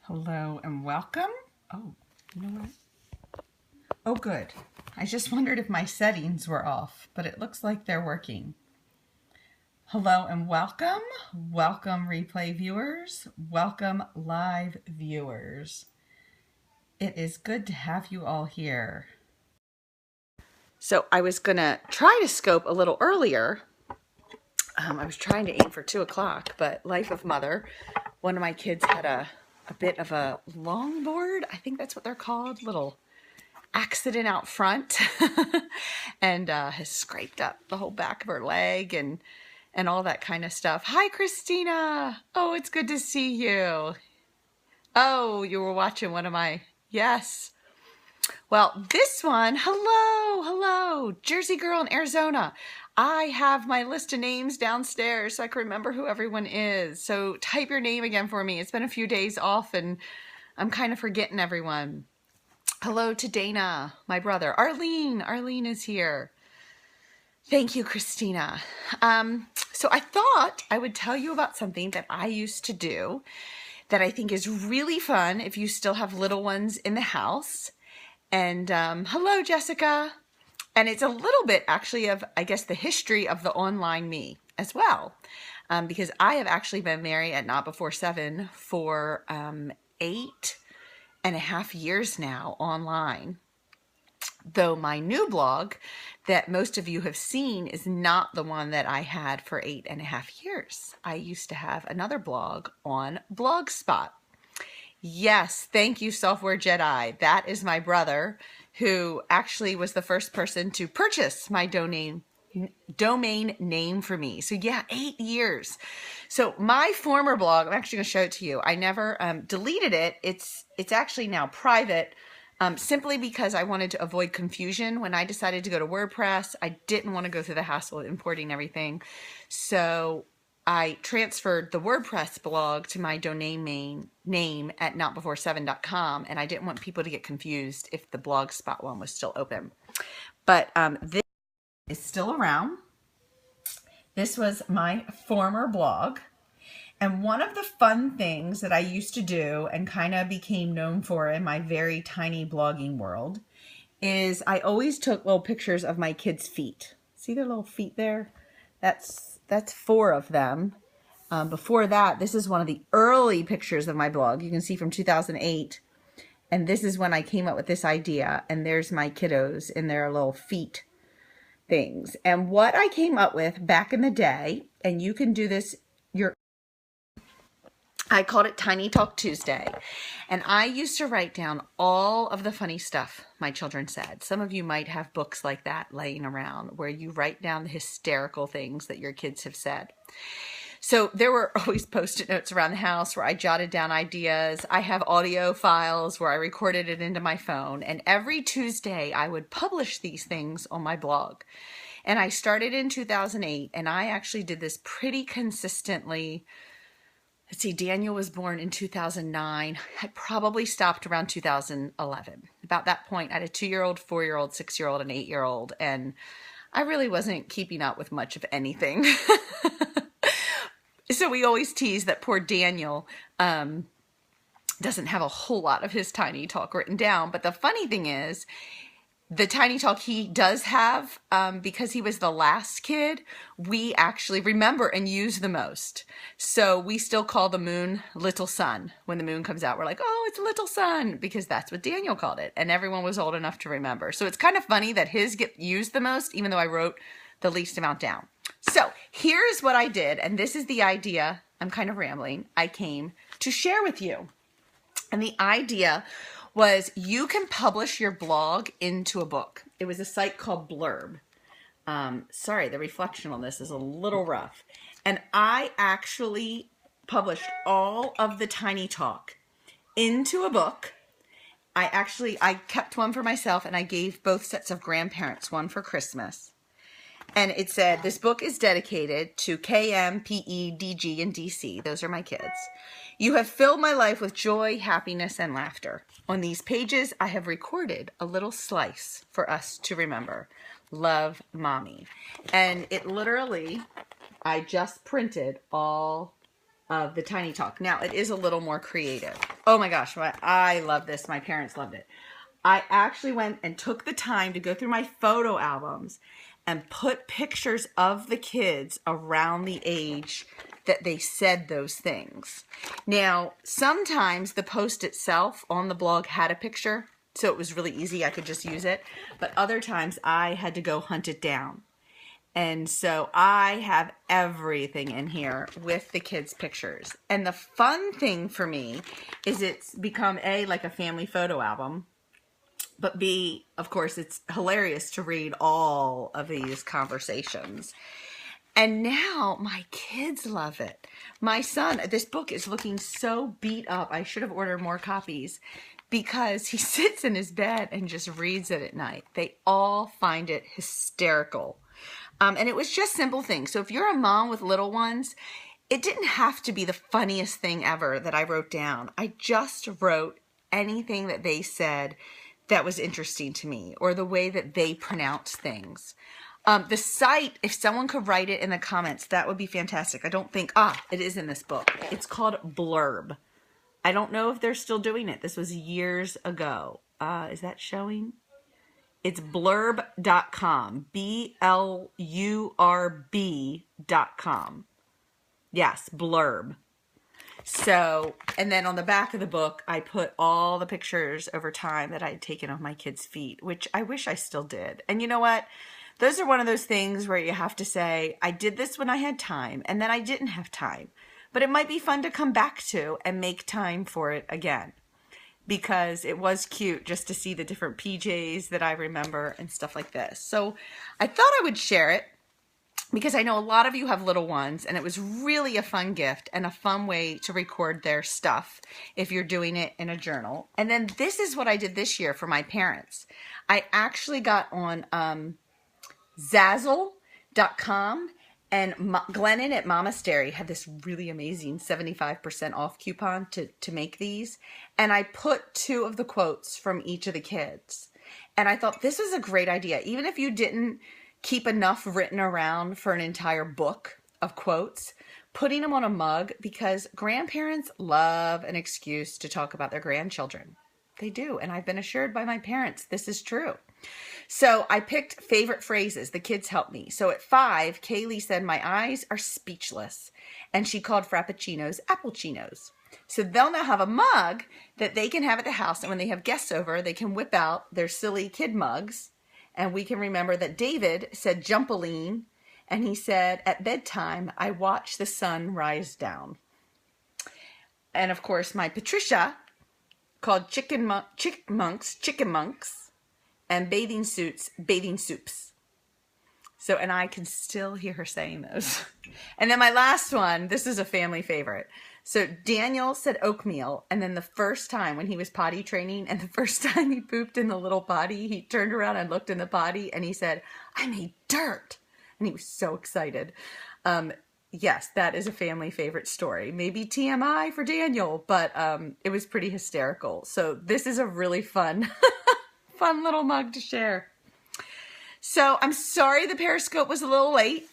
Hello and welcome. Oh, you know what? Oh, good. I just wondered if my settings were off, but it looks like they're working. Hello and welcome. Welcome replay viewers. Welcome live viewers. It is good to have you all here. So I was gonna try to scope a little earlier. I was trying to aim for 2 o'clock, but life of mother, one of my kids had a bit of a longboard. I think that's what they're called, little accident out front and has scraped up the whole back of her leg and all that kind of stuff. Hi, Christina. Oh, it's good to see you. Oh, you were watching one of my, yes. Well, this one, hello, Jersey girl in Arizona. I have my list of names downstairs so I can remember who everyone is. So type your name again for me. It's been a few days off and I'm kind of forgetting everyone. Hello to Dana, my brother. Arlene is here. Thank you, Christina. So I thought I would tell you about something that I used to do that I think is really fun if you still have little ones in the house. And hello, Jessica. And it's a little bit actually of, I guess, the history of the online me as well. Because I have actually been married at Not Before 7 for 8.5 years now online. Though my new blog that most of you have seen is not the one that I had for 8.5 years. I used to have another blog on Blogspot. Yes, thank you, Software Jedi. That is my brother who actually was the first person to purchase my domain name for me. So yeah, 8 years. So my former blog, I'm actually going to show it to you. I never deleted it. It's actually now private. Simply because I wanted to avoid confusion. When I decided to go to WordPress, I didn't want to go through the hassle of importing everything. So I transferred the WordPress blog to my domain name at notbefore7.com, and I didn't want people to get confused if the Blogspot one was still open. But this is still around. This was my former blog. And one of the fun things that I used to do and kind of became known for in my very tiny blogging world is I always took little pictures of my kids' feet. See their little feet there? That's 4 of them. Before that, this is one of the early pictures of my blog. You can see from 2008. And this is when I came up with this idea. And there's my kiddos in their little feet things. And what I came up with back in the day, and you can do this, I called it Tiny Talk Tuesday, and I used to write down all of the funny stuff my children said. Some of you might have books like that laying around where you write down the hysterical things that your kids have said. So there were always Post-it notes around the house where I jotted down ideas. I have audio files where I recorded it into my phone, and every Tuesday I would publish these things on my blog. And I started in 2008, and I actually did this pretty consistently. Let's see, Daniel was born in 2009. I probably stopped around 2011. About that point, I had a 2-year-old, 4-year-old, 6-year-old, and 8-year-old, and I really wasn't keeping up with much of anything. So we always tease that poor Daniel doesn't have a whole lot of his tiny talk written down. But the funny thing is, the tiny talk he does have, because he was the last kid, we actually remember and use the most. So we still call the moon Little Sun. When the moon comes out, we're like, oh, it's Little Sun, because that's what Daniel called it. And everyone was old enough to remember. So it's kind of funny that his get used the most, even though I wrote the least amount down. So here's what I did. And this is the idea, I'm kind of rambling, I came to share with you. And the idea was you can publish your blog into a book. It was a site called Blurb. Sorry, the reflection on this is a little rough. And I actually published all of the Tiny Talk into a book. I kept one for myself, and I gave both sets of grandparents one for Christmas. And it said, this book is dedicated to KM, PE, DG, and DC. Those are my kids. You have filled my life with joy, happiness, and laughter. On these pages, I have recorded a little slice for us to remember. Love, Mommy. And it literally, I just printed all of the Tiny Talk. Now, it is a little more creative. Oh my gosh, I love this. My parents loved it. I actually went and took the time to go through my photo albums and put pictures of the kids around the age that they said those things. Now, sometimes the post itself on the blog had a picture, so it was really easy. I could just use it. But other times I had to go hunt it down. And so I have everything in here with the kids' pictures. And the fun thing for me is it's become A, like a family photo album, but B, of course, it's hilarious to read all of these conversations. And now my kids love it. My son, this book is looking so beat up. I should have ordered more copies because he sits in his bed and just reads it at night. They all find it hysterical. And it was just simple things. So if you're a mom with little ones, it didn't have to be the funniest thing ever that I wrote down. I just wrote anything that they said that was interesting to me, or the way that they pronounce things. The site, if someone could write it in the comments, that would be fantastic. I don't think, it is in this book. It's called Blurb. I don't know if they're still doing it. This was years ago. Is that showing? It's blurb.com, BLURB.com. Yes, Blurb. So, and then on the back of the book, I put all the pictures over time that I had taken of my kids' feet, which I wish I still did. And you know what? Those are one of those things where you have to say, I did this when I had time, and then I didn't have time. But it might be fun to come back to and make time for it again, because it was cute just to see the different PJs that I remember and stuff like this. So I thought I would share it because I know a lot of you have little ones, and it was really a fun gift and a fun way to record their stuff if you're doing it in a journal. And then this is what I did this year for my parents. I actually got on Zazzle.com, and Glennon at Momastery had this really amazing 75% off coupon to make these. And I put 2 of the quotes from each of the kids. And I thought this was a great idea. Even if you didn't keep enough written around for an entire book of quotes, putting them on a mug, because grandparents love an excuse to talk about their grandchildren. They do. And I've been assured by my parents this is true. So I picked favorite phrases. The kids helped me. So at 5, Kaylee said, my eyes are speechless. And she called Frappuccinos Applechinos. So they'll now have a mug that they can have at the house. And when they have guests over, they can whip out their silly kid mugs. And we can remember that David said Jumpaline. And he said, at bedtime, I watch the sun rise down. And of course, my Patricia called chicken monks. And bathing suits, bathing soups. So, and I can still hear her saying those. And then my last one, this is a family favorite. So Daniel said oatmeal, and then the first time when he was potty training, and the first time he pooped in the little potty, he turned around and looked in the potty, and he said, I made dirt. And he was so excited. Yes, that is a family favorite story. Maybe TMI for Daniel, but it was pretty hysterical. So this is a really fun little mug to share. So I'm sorry the Periscope was a little late.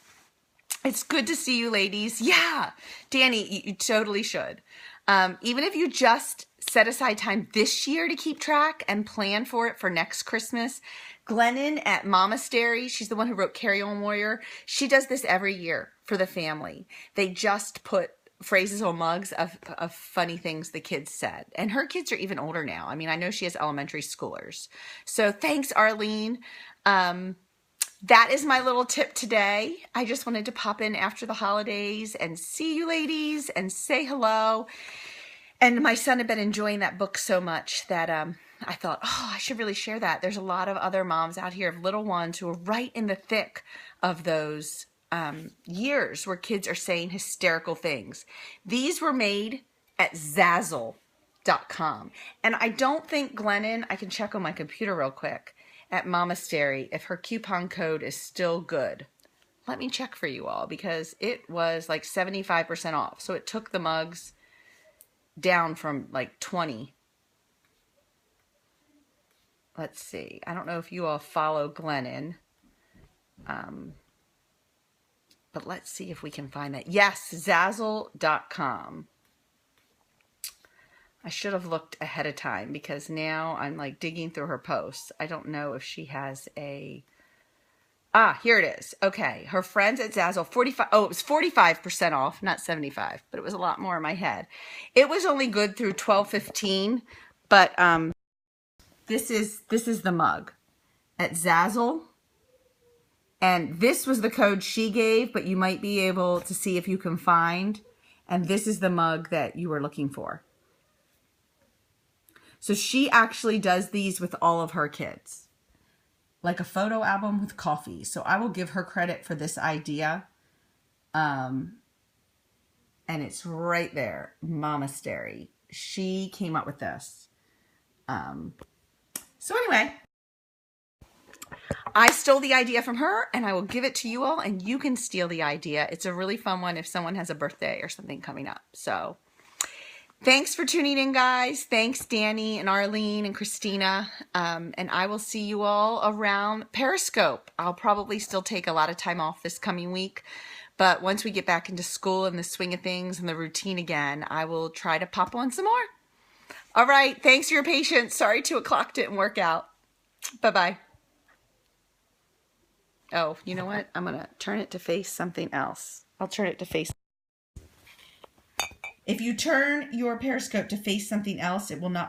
It's good to see you ladies. Yeah, Danny, you totally should. Even if you just set aside time this year to keep track and plan for it for next Christmas. Glennon at Momastery, she's the one who wrote Carry On Warrior. She does this every year for the family. They just put phrases on mugs of funny things the kids said. And her kids are even older now. I mean, I know she has elementary schoolers. So thanks, Arlene. That is my little tip today. I just wanted to pop in after the holidays and see you ladies and say hello. And my son had been enjoying that book so much that I thought, I should really share that. There's a lot of other moms out here of little ones who are right in the thick of those years where kids are saying hysterical things. These were made at Zazzle.com. And I don't think Glennon, I can check on my computer real quick, at Momastery if her coupon code is still good. Let me check for you all because it was like 75% off. So it took the mugs down from like 20. Let's see. I don't know if you all follow Glennon. But let's see if we can find that. Yes, Zazzle.com. I should have looked ahead of time because now I'm like digging through her posts. I don't know if she has a... Ah, here it is. Okay, her friends at Zazzle, 45. Oh, it was 45% off, not 75, but it was a lot more in my head. It was only good through 12/15, but this is the mug at Zazzle, and this was the code she gave, but you might be able to see if you can find. And this is the mug that you were looking for. So she actually does these with all of her kids. Like a photo album with coffee. So I will give her credit for this idea. And it's right there. Momastery. She came up with this. So anyway, I stole the idea from her and I will give it to you all and you can steal the idea. It's a really fun one if someone has a birthday or something coming up. So thanks for tuning in, guys. Thanks, Danny and Arlene and Christina. And I will see you all around Periscope. I'll probably still take a lot of time off this coming week. But once we get back into school and the swing of things and the routine again, I will try to pop on some more. All right. Thanks for your patience. Sorry 2 o'clock didn't work out. Bye-bye. Oh, you know what? I'm going to turn it to face something else. I'll turn it to face. If you turn your Periscope to face something else, it will not